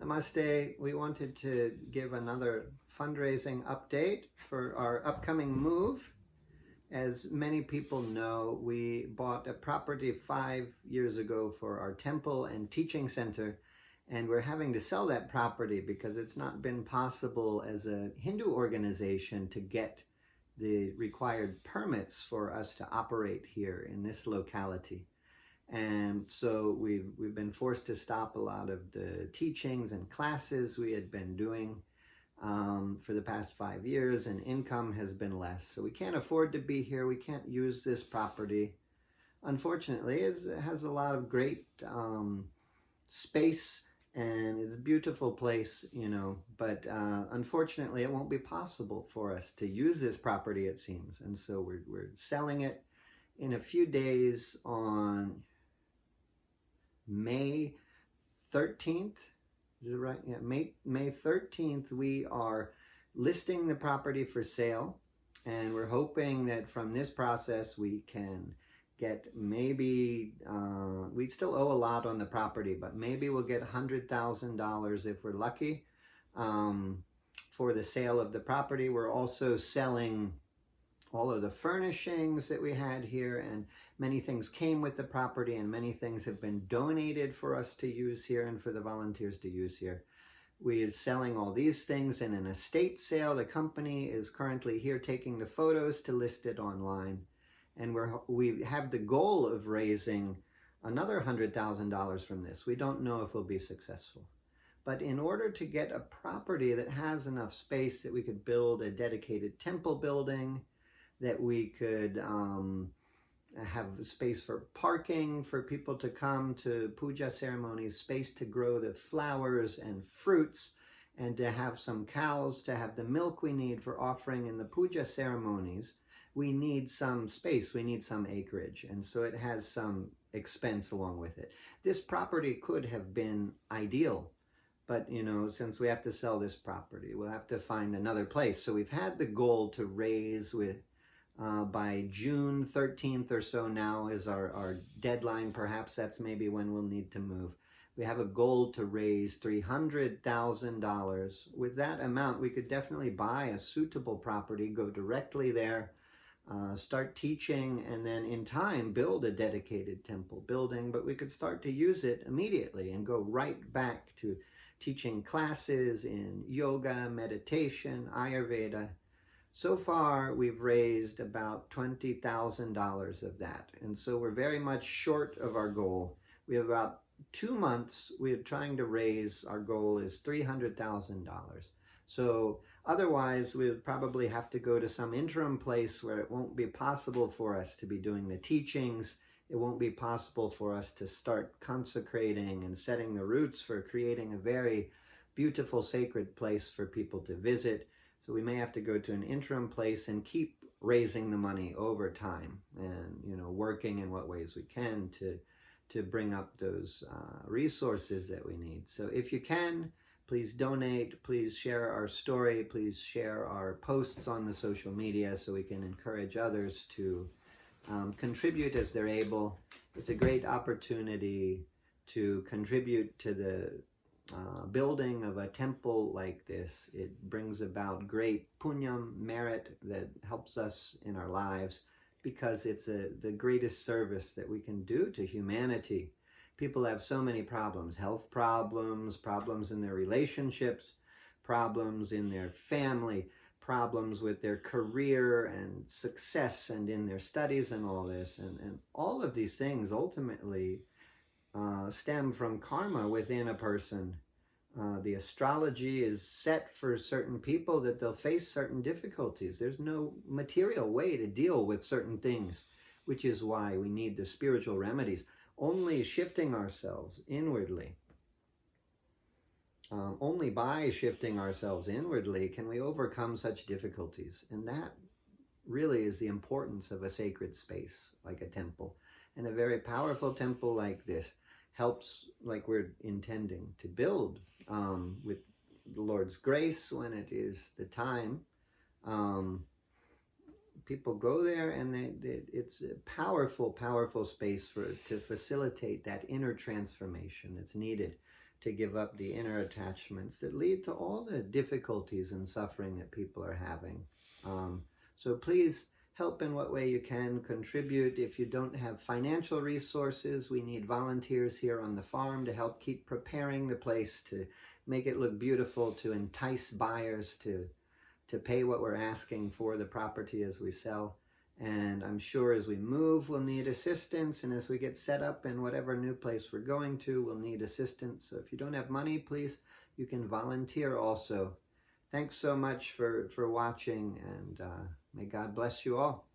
Namaste. We wanted to give another fundraising update for our upcoming move. As many people know, we bought a property 5 years ago for our temple and teaching center, and we're having to sell that property because it's not been possible as a Hindu organization to get the required permits for us to operate here in this locality. And so we've been forced to stop a lot of the teachings and classes we had been doing for the past 5 years, and income has been less. So we can't afford to be here. We can't use this property. Unfortunately, it has a lot of great space, and it's a beautiful place, but unfortunately it won't be possible for us to use this property, it seems. And so we're selling it in a few days on May 13th. Is it right? Yeah, May 13th, we are listing the property for sale, and we're hoping that from this process we can get maybe, we still owe a lot on the property, but maybe we'll get $100,000 if we're lucky for the sale of the property. We're also selling all of the furnishings that we had here, and many things came with the property, and many things have been donated for us to use here and for the volunteers to use here. We are selling all these things in an estate sale. The company is currently here taking the photos to list it online, and we have the goal of raising another $100,000 from this. We don't know if we'll be successful. But in order to get a property that has enough space that we could build a dedicated temple building, that we could have space for parking for people to come to puja ceremonies, space to grow the flowers and fruits, and to have some cows to have the milk we need for offering in the puja ceremonies, we need some space, we need some acreage, and so it has some expense along with it. This property could have been ideal, but since we have to sell this property, we'll have to find another place. So we've had the goal to raise by June 13th or so now is our deadline. Perhaps that's maybe when we'll need to move. We have a goal to raise $300,000. With that amount, we could definitely buy a suitable property, go directly there, start teaching, and then in time build a dedicated temple building. But we could start to use it immediately and go right back to teaching classes in yoga, meditation, Ayurveda. So far, we've raised about $20,000 of that, and so we're very much short of our goal. We have about 2 months. We're trying to raise, our goal is $300,000. So otherwise, we would probably have to go to some interim place where it won't be possible for us to be doing the teachings. It won't be possible for us to start consecrating and setting the roots for creating a very beautiful sacred place for people to visit. So we may have to go to an interim place and keep raising the money over time, and working in what ways we can to bring up those resources that we need. So if you can, please donate, please share our story, please share our posts on the social media so we can encourage others to contribute as they're able. It's a great opportunity to contribute to the building of a temple like this. It brings about great punyam, merit, that helps us in our lives, because it's the greatest service that we can do to humanity. People have so many problems: health problems, problems in their relationships, problems in their family, problems with their career and success and in their studies and all this. And all of these things ultimately stem from karma within a person. The astrology is set for certain people that they'll face certain difficulties. There's no material way to deal with certain things, which is why we need the spiritual remedies. Only shifting ourselves inwardly, only by shifting ourselves inwardly can we overcome such difficulties. And that really is the importance of a sacred space like a temple. And a very powerful temple like this helps, like we're intending to build, with the Lord's grace when it is the time, people go there, and it's a powerful, powerful space to facilitate that inner transformation that's needed to give up the inner attachments that lead to all the difficulties and suffering that people are having. So please help in what way you can, contribute. If you don't have financial resources, we need volunteers here on the farm to help keep preparing the place, to make it look beautiful, to entice buyers to pay what we're asking for the property as we sell. And I'm sure as we move, we'll need assistance. And as we get set up in whatever new place we're going to, we'll need assistance. So if you don't have money, please, you can volunteer also. Thanks so much for watching, and may God bless you all.